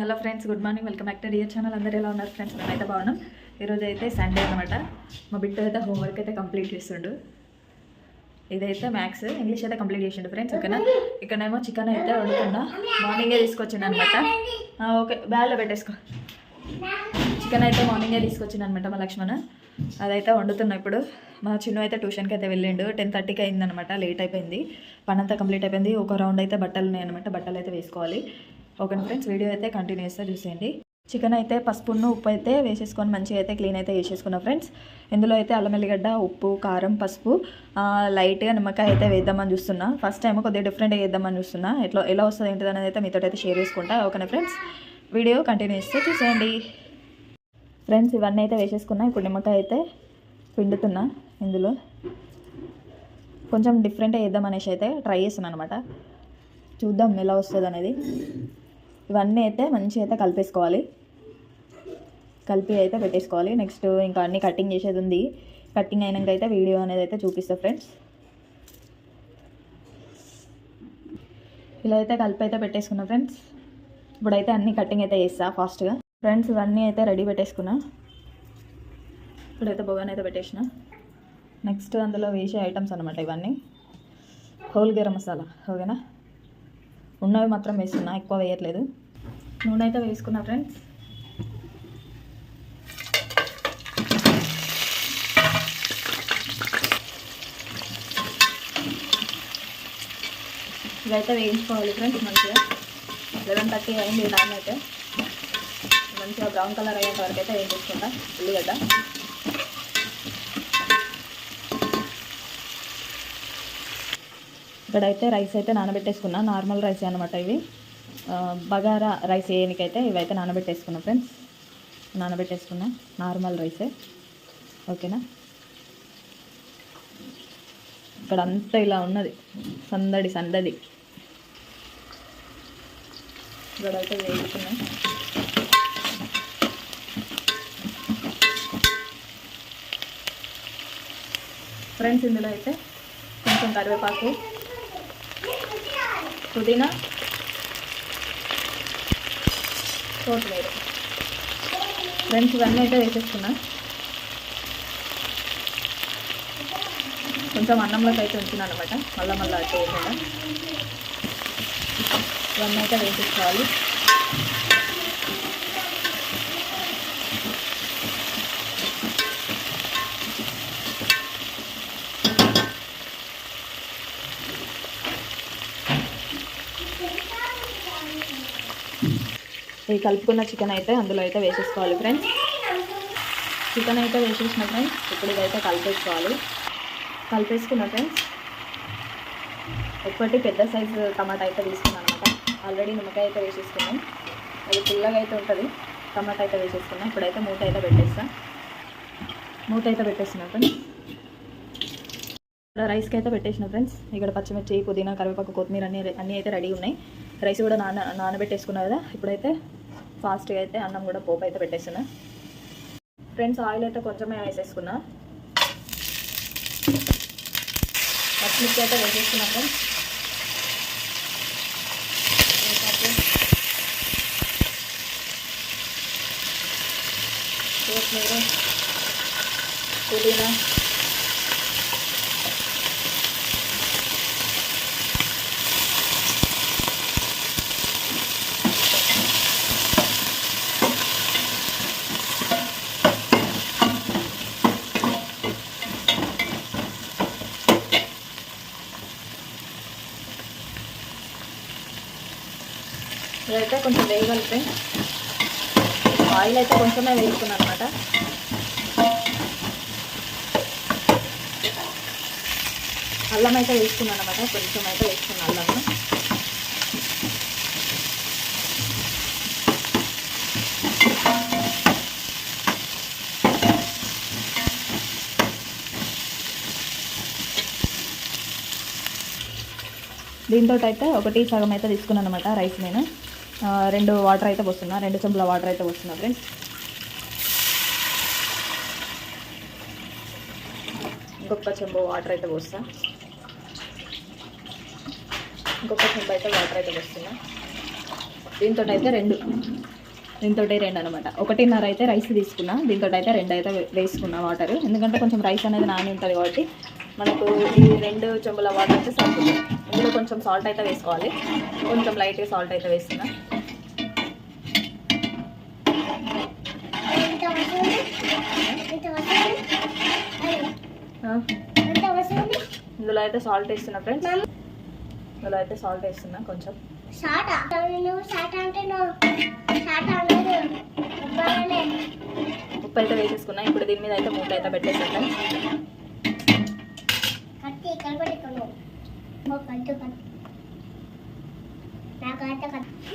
Hello friends, good morning. Welcome back to dear channel. అందరూ ఎలా ఉన్నారు ఫ్రెండ్స్? మేమైతే బాగున్నాం. ఈరోజు అయితే సండే అనమాట. మా బిడ్డ అయితే హోంవర్క్ అయితే కంప్లీట్ చేస్తుండు. ఇదైతే మ్యాథ్స్, ఇంగ్లీష్ అయితే కంప్లీట్ చేసిండు ఫ్రెండ్స్. ఓకేనా? ఇక్కడేమో చికెన్ అయితే వండుతున్నా. మార్నింగే తీసుకొచ్చిండు అనమాట. ఓకే, బ్యాగ్లో పెట్టేసుకో. చికెన్ అయితే మార్నింగే తీసుకొచ్చిండు అనమాట మా లక్ష్మణ. అదైతే వండుతున్నా ఇప్పుడు. మా చిన్న అయితే ట్యూషన్కి అయితే వెళ్ళిండు. 10:30కి అయిందనమాట. లేట్ అయిపోయింది. పని అంతా కంప్లీట్ అయిపోయింది. ఒక రౌండ్ అయితే బట్టలు ఉన్నాయన్నమాట. బట్టలు అయితే వేసుకోవాలి. ఓకేనా ఫ్రెండ్స్, వీడియో అయితే కంటిన్యూ చేస్తే చూసేయండి. చికెన్ అయితే పసుపును ఉప్పు అయితే వేసేసుకొని మంచిగా అయితే క్లీన్ అయితే చేసేసుకున్నా ఫ్రెండ్స్. ఇందులో అయితే అల్లం ఎల్లిగడ్డ, ఉప్పు, కారం, పసుపు, లైట్గా నిమ్మకాయ అయితే వేద్దామని చూస్తున్నా. ఫస్ట్ టైం కొద్దిగా డిఫరెంట్గా వేద్దామని చూస్తున్నా. ఎలా వస్తుంది ఏంటిది అనేది అయితే మీతో అయితే షేర్ చేసుకుంటా. ఓకేనా ఫ్రెండ్స్, వీడియో కంటిన్యూ చేస్తే చూసేయండి. ఫ్రెండ్స్, ఇవన్నీ అయితే వేసేసుకున్నా. ఇప్పుడు నిమ్మకాయ అయితే పిండుతున్నా. ఇందులో కొంచెం డిఫరెంట్గా వేద్దాం అనేసి అయితే ట్రై చేస్తున్నాను అనమాట. చూద్దాం ఎలా వస్తుంది అనేది. ఇవన్నీ అయితే మంచిగా అయితే కలిపేసుకోవాలి. కలిపి అయితే పెట్టేసుకోవాలి. నెక్స్ట్ ఇంకా అన్నీ కటింగ్ చేసేది ఉంది. కటింగ్ అయినాక అయితే వీడియో అనేది అయితే చూపిస్తా ఫ్రెండ్స్. ఇలా అయితే కలిపి అయితే పెట్టేసుకున్నా ఫ్రెండ్స్. ఇప్పుడైతే అన్నీ కటింగ్ అయితే చేస్తా ఫాస్ట్గా. ఫ్రెండ్స్, ఇవన్నీ అయితే రెడీ పెట్టేసుకున్నా. ఇప్పుడైతే బొగాన్ అయితే పెట్టేసిన. నెక్స్ట్ అందులో వేసే ఐటమ్స్ అనమాట ఇవన్నీ. హోల్ గరం మసాలా. ఓకేనా? ఉన్నవి మాత్రం వేస్తున్నా, ఎక్కువ వేయట్లేదు. నూనె అయితే వేసుకున్నా ఫ్రెండ్స్. ఇవైతే వేయించుకోవాలి ఫ్రెండ్స్ మంచిగా. 11:30 అయింది దాన్ని అయితే. మంచిగా బ్రౌన్ కలర్ అయ్యేంత వరకు అయితే వేయించుకుంటా ఉల్లిగడ్డ. ఇక్కడైతే రైస్ అయితే నానబెట్టేసుకున్నా. నార్మల్ రైస్ అనమాట ఇవి. బగారా రైస్ వేయనికైతే ఇవైతే నానబెట్టేసుకున్నా ఫ్రెండ్స్. నానబెట్టేసుకున్నా నార్మల్ రైసే. ఓకేనా? ఇక్కడ అంతా ఇలా ఉన్నది, సందడి. ఇక్కడైతే వేసుకున్నాయి ఫ్రెండ్స్. ఇందులో అయితే కొంచెం కరివేపాకు, పుదీనా, కొత్తిమీర ఫ్రెండ్స్ ఇవన్నీ అయితే వేసేసుకున్నా. కొంచెం అన్నంలోకి అయితే ఉంచున్నాను అనమాట. మళ్ళీ అటు వేయకుండా ఇవన్నీ అయితే వేసేసుకోవాలి. ఈ కలుపుకున్న చికెన్ అయితే అందులో అయితే వేసేసుకోవాలి ఫ్రెండ్స్. చికెన్ అయితే వేసేసిన ఫ్రెండ్స్. ఇప్పుడు ఇదైతే కలిపేసుకున్న ఫ్రెండ్స్. ఒకటి పెద్ద సైజు టమాటా అయితే తీసుకున్నాను అనమాట. ఆల్రెడీ నిమ్మకాయ అయితే వేసేసుకున్నాం. అది పుల్లగా అయితే ఉంటుంది. టమాటా అయితే వేసేసుకున్నాం. ఇప్పుడైతే మూత అయితే పెట్టేస్తున్నా ఫ్రెండ్స్. ఇక్కడ రైస్కి అయితే పెట్టేసిన ఫ్రెండ్స్. ఇక్కడ పచ్చిమిర్చి, పుదీనా, కరివేపాకు, కొత్తిమీర అన్నీ అయితే రెడీ ఉన్నాయి. రైస్ కూడా నానబెట్టేసుకున్నా కదా. ఇప్పుడైతే ఫాస్ట్గా అయితే అన్నం కూడా పోపు అయితే పెట్టేస్తున్నా ఫ్రెండ్స్. ఆయిల్ అయితే కొంచెమే వేసేసుకున్నా. పచ్చిమిర్చి అయితే వేసేసుకున్నా ఫ్రెండ్స్. కొత్తిమీర, పుదీనా, ఇదైతే కొంచెం వేయగలిపి ఆయిల్ అయితే కొంచెమే వేసుకున్నాను అనమాట. అల్లం అయితే వేసుకున్నాను అనమాట. కొంచెం అయితే వేసుకున్నాను అల్లం. దీంతో అయితే ఒకటి సగం అయితే తీసుకున్నాను అనమాట రైస్. నేను 2 వాటర్ అయితే పోస్తున్నా. 2 చెంబుల వాటర్ అయితే పోస్తున్నా ఫ్రెండ్స్. ఇంకొక చెంబు వాటర్ అయితే పోస్తా. ఇంకొక చెంబు అయితే వాటర్ అయితే పోస్తున్నా. దీంతో అయితే రెండు అనమాట. 1.5 అయితే రైస్ తీసుకున్నా, దీంతో అయితే 2 అయితే వేసుకున్నా వాటర్. ఎందుకంటే కొంచెం రైస్ అనేది నాని ఉంటుంది కాబట్టి మనకు ఈ 2 చెంబుల వాటర్ అయితే సరిపోతుంది. ఇందులో కొంచెం సాల్ట్ అయితే వేసుకోవాలి, కొంచెం లైట్గా సాల్ట్ అయితే వేస్తున్నా. ఇందులో అయితే సాల్ట్ వేస్తున్నా ఫ్రెండ్స్, ఇందులో అయితే సాల్ట్ వేస్తున్నా కొంచెం. ఉప్పు అయితే వేసేసుకున్నా. ఇప్పుడు దీని మీద అయితే మూత అయితే పెట్టేసాను.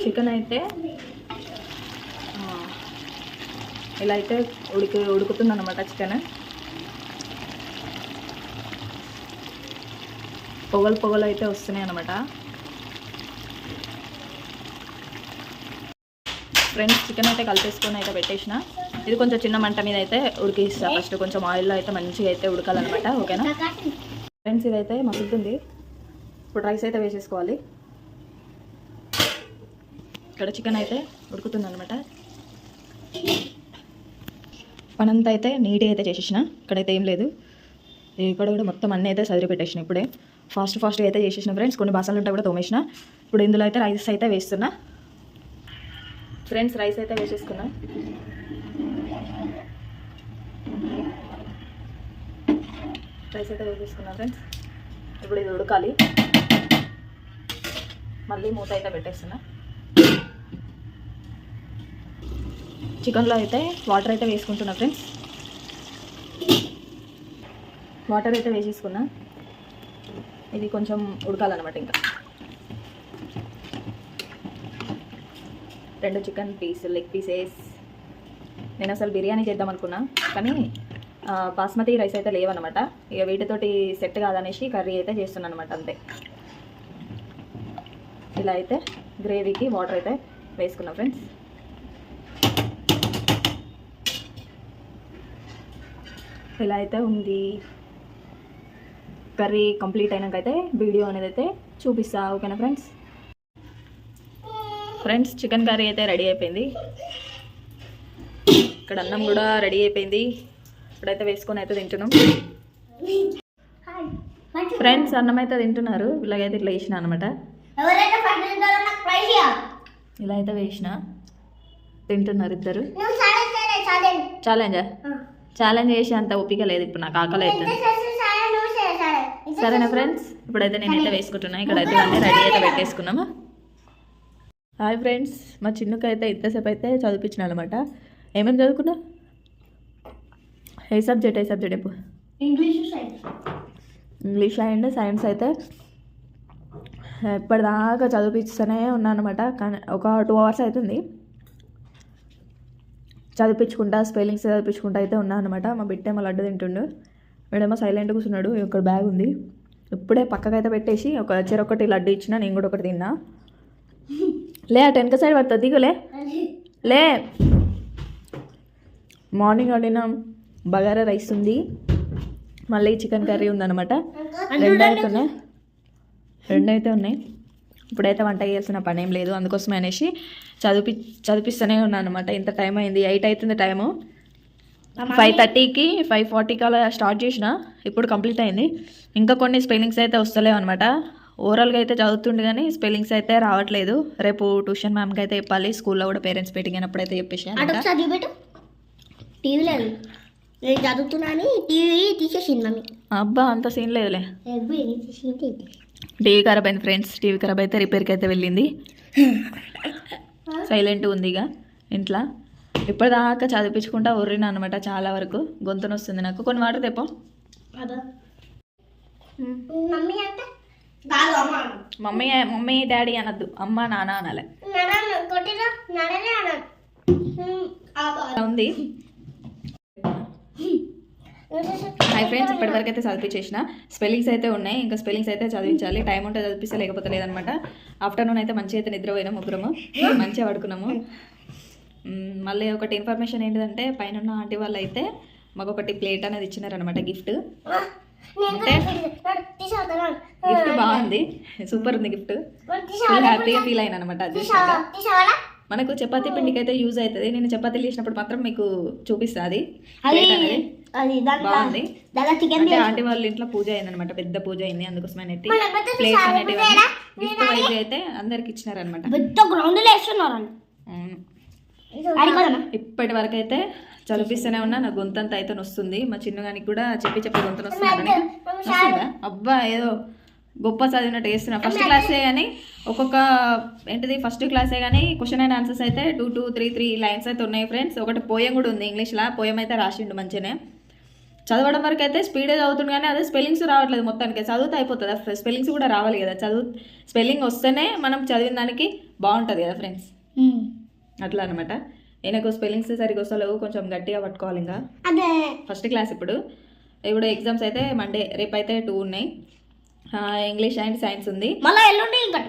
చికెన్ అయితే ఇలా అయితే ఉడుకుతుంది అనమాట. చికెన్ పొగలు అయితే వస్తున్నాయి అనమాట. ఫ్రెండ్స్ చికెన్ అయితే కలిపేసుకొని అయితే పెట్టేసిన. ఇది కొంచెం చిన్న మంట మీద అయితే ఉడికిస్తా. ఫస్ట్ కొంచెం ఆయిల్లో అయితే మంచిగా అయితే ఉడకాలన్నమాట. ఓకేనా ఫ్రెండ్స్, ఇదైతే మసులుతుంది. ఇప్పుడు రైస్ అయితే వేసేసుకోవాలి. ఇక్కడ చికెన్ అయితే ఉడుకుతుంది అనమాట. పనంతా అయితే నీట్గా అయితే చేసేసిన. ఇక్కడైతే ఏం లేదు, ఇక్కడ కూడా మొత్తం అన్నీ అయితే సదిరి పెట్టేసిన. ఇప్పుడే ఫాస్ట్గా అయితే చేసేసిన ఫ్రెండ్స్. కొన్ని బాసనలు ఉంటే కూడా తోమేసిన. ఇప్పుడు ఇందులో అయితే రైస్ అయితే వేస్తున్నా ఫ్రెండ్స్. రైస్ అయితే వేసేసుకున్నా. రైస్ అయితే వేసేసుకున్నా ఫ్రెండ్స్. ఇప్పుడు ఇది ఉడకాలి. మళ్ళీ మూత అయితే పెట్టేస్తున్నా. చికెన్లో అయితే వాటర్ అయితే వేసుకుంటున్నా ఫ్రెండ్స్. వాటర్ అయితే వేసేసుకున్నా. ఇది కొంచెం ఉడకాలన్నమాట. ఇంకా 2 చికెన్ లెగ్ పీసెస్. నేను అసలు బిర్యానీ చేద్దాం అనుకున్నా, కానీ బాస్మతి రైస్ అయితే లేవన్నమాట. ఇక వీటితోటి సెట్ కాదనేసి కర్రీ అయితే చేస్తున్నాను అనమాట. అంతే. ఇలా అయితే గ్రేవీకి వాటర్ అయితే వేసుకున్నా ఫ్రెండ్స్. ఇలా అయితే ఉంది. కర్రీ కంప్లీట్ అయినాకైతే వీడియో అనేది అయితే చూపిస్తా. ఓకేనా ఫ్రెండ్స్ చికెన్ కర్రీ అయితే రెడీ అయిపోయింది. ఇక్కడ అన్నం కూడా రెడీ అయిపోయింది. ఇప్పుడైతే వేసుకొని అయితే తింటున్నాం ఫ్రెండ్స్. అన్నం అయితే తింటున్నారు. ఇలాగైతే ఇట్లా వేసిన అనమాట. ఇలా అయితే వేసిన తింటున్నారు ఇద్దరు. ఛాలెంజ్ చేసి అంత ఓపిక లేదు ఇప్పుడు, నాకు ఆకలి అవుతుంది. సరేనా ఫ్రెండ్స్, ఇప్పుడైతే నేనైతే వేసుకుంటున్నాను. ఇక్కడైతే అన్నీ రెడీ అయితే పెట్టేసుకున్నాము. హాయ్ ఫ్రెండ్స్, మా చిన్నకైతే ఇంతసేపు అయితే చదివించిన అనమాట. ఏమేమి చదువుకున్నా? ఏ సబ్జెక్ట్ ఎప్పుడు? ఇంగ్లీష్ అండ్ సైన్స్ అయితే ఇప్పటిదాకా చదివిస్తూనే ఉన్నా అనమాట. కానీ ఒక 2 hours అవుతుంది చదివించుకుంటా, స్పెల్లింగ్స్ చదివించుకుంటా అయితే ఉన్నా అనమాట. మా బిడ్డేమో లడ్డు తింటుండు, వీడేమో సైలెంట్గా కూర్చున్నాడు. ఇక్కడ బ్యాగ్ ఉంది, ఇప్పుడే పక్కకైతే పెట్టేసి ఒకటి లడ్డు ఇచ్చిన. నేను కూడా ఒకటి తిన్నా. లే అటు వెనక సైడ్ పడుతుంది, దిగులే లే. మార్నింగ్ వండిన బగారా రైస్ ఉంది, మళ్ళీ చికెన్ కర్రీ ఉందన్నమాట. 2 అయితే ఉన్నాయి. ఇప్పుడైతే వంట చేయాల్సిన పని ఏం లేదు, అందుకోసమే అనేసి చదివిస్తూనే ఉన్నాను అనమాట. ఇంత టైం అయింది, 8 అవుతుంది టైము. 5:30కి 5:40కి అలా స్టార్ట్ చేసిన, ఇప్పుడు కంప్లీట్ అయింది. ఇంకా కొన్ని స్పెల్లింగ్స్ అయితే వస్తలేవు అనమాట. ఓవరాల్గా అయితే చదువుతుండే కానీ స్పెల్లింగ్స్ అయితే రావట్లేదు. రేపు ట్యూషన్ మ్యామ్కి అయితే చెప్పాలి. స్కూల్లో కూడా పేరెంట్స్ మీటింగ్ అయినప్పుడు అయితే చెప్పేసాను. టీవీ లేదు, నేను చదువుతున్నాను, టీవీ తీసేసింది మమ్మీ. అబ్బా అంత సీన్ లేదులే. టీవీ ఖరాబ్ అయింది ఫ్రెండ్స్. టీవీ ఖరాబ్ అయితే రిపేర్కి అయితే వెళ్ళింది. సైలెంట్ ఉంది ఇక ఇంట్లో. ఇప్పటిదాకా చదివించుకుంటా ఉర్రినా అనమాట. చాలా వరకు గొంతున వస్తుంది నాకు. కొన్ని వాటర్ తెప్పో. మమ్మీ డాడీ అనద్దు, అమ్మ నాన్న అనాలి. ఉంది. హాయ్ ఫ్రెండ్స్, ఇప్పటివరకు అయితే చదివించేసిన. స్పెల్లింగ్స్ అయితే ఉన్నాయి, ఇంకా స్పెల్లింగ్స్ అయితే చదివించాలి. టైం ఉంటే చదివిస్తే లేకపోతే లేదనమాట. ఆఫ్టర్నూన్ అయితే మంచిగా అయితే నిద్రపోయినాం, ముగ్గురము మంచిగా పడుకున్నాము. మళ్ళీ ఒకటి ఇన్ఫర్మేషన్ ఏంటిదంటే, పైన ఆంటీ వాళ్ళు అయితే మాకు ఒకటి ప్లేట్ అనేది ఇచ్చినారనమాట గిఫ్ట్. అంటే గిఫ్ట్ బాగుంది, సూపర్ ఉంది గిఫ్ట్. ఫుల్ హ్యాపీగా ఫీల్ అయినా అనమాట అది చూసాక. మనకు చపాతీ పిండికి అయితే యూజ్ అవుతుంది. నేను చపాతీలు చేసినప్పుడు మాత్రం మీకు చూపిస్తా అది plate అనేది. బాగుంది. అంటే ఆంటీ వాళ్ళ ఇంట్లో పూజ అయింది అనమాట, పెద్ద పూజ అయింది, అందుకోసం అనేటి ప్లేట్స్ అనేటివి గిఫ్ట్ వైజ్ అయితే అందరికి ఇచ్చినారనమాట. ఇప్పటి వరకు అయితే చదివిస్తూనే ఉన్నా, నా గొంతంతా అయితే వస్తుంది. మా చిన్నగానికి కూడా చెప్పి గొంతను వస్తుందా. అబ్బా ఏదో గొప్ప చదివినట్టు వేస్తున్నా. ఫస్ట్ క్లాసే కానీ ఒక్కొక్క ఏంటిది ఫస్ట్ క్లాసే కానీ క్వశ్చన్ అండ్ ఆన్సర్స్ అయితే 2 3 లైన్స్ అయితే ఉన్నాయి ఫ్రెండ్స్. ఒకటి పోయం కూడా ఉంది ఇంగ్లీష్లో, పోయం అయితే రాసిండు మంచిగానే. చదవడం వరకు అయితే స్పీడే చదువుతుంది కానీ అదే స్పెల్లింగ్స్ రావట్లేదు మొత్తానికి. చదివితే అయిపోతుంది, స్పెల్లింగ్స్ కూడా రావాలి కదా. స్పెల్లింగ్ వస్తేనే మనం చదివిన దానికి బాగుంటుంది కదా ఫ్రెండ్స్, అట్లా అనమాట. ఈయనకు స్పెల్లింగ్స్ సరిగ్గా వస్తలేవు, కొంచెం గట్టిగా పట్టుకోవాలి. ఇంకా ఫస్ట్ క్లాస్ ఇప్పుడు ఎగ్జామ్స్ అయితే మండే, రేపు అయితే 2 ఉన్నాయి. ఇంగ్లీష్ అండ్ సైన్స్ ఉంది. మళ్ళీ ఎల్లుండి ఇంకా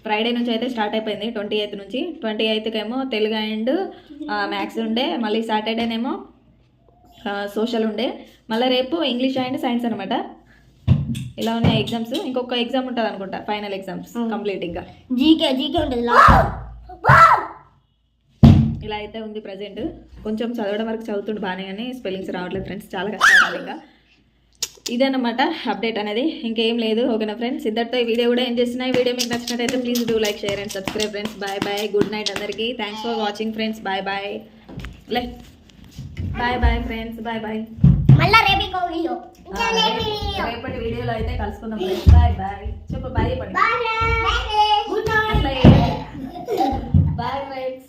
ఫ్రైడే నుంచి అయితే స్టార్ట్ అయిపోయింది. 28th నుంచి 28th ఏమో తెలుగు అండ్ మ్యాథ్స్ ఉండే, మళ్ళీ సాటర్డేనేమో సోషల్ ఉండే, మళ్ళీ రేపు ఇంగ్లీష్ అండ్ సైన్స్ అనమాట. ఇలా ఉన్నాయి ఎగ్జామ్స్. ఇంకొక ఎగ్జామ్ ఉంటుంది అనుకుంటా, ఫైనల్ ఎగ్జామ్స్ కంప్లీట్. ఇంకా జీకే ఉంటుంది. ఇలా అయితే ఉంది ప్రజెంట్. కొంచెం చదవడం వరకు చదువుతుండే బాగానే, కానీ స్పెల్లింగ్స్ రావట్లేదు ఫ్రెండ్స్, చాలా కష్టపడాలి. ఇంకా ఇదేనమాట అప్డేట్ అనేది, ఇంకేం లేదు. ఓకేనా ఫ్రెండ్స్, ఇద్దరితో ఈ వీడియో కూడా ఏం చేస్తున్నా. ఈ వీడియో మీకు నచ్చినట్టయితే please do like, share and subscribe friends. Bye bye, good night అందరికీ. Thanks for watching friends. Bye bye friends, bye bye. రేపటి వీడియోలో అయితే కలుసుకుందాం ఫ్రెండ్స్. బాయ్ బాయ్ చెప్పు, బాయ్ చెప్పండి. Bye friends.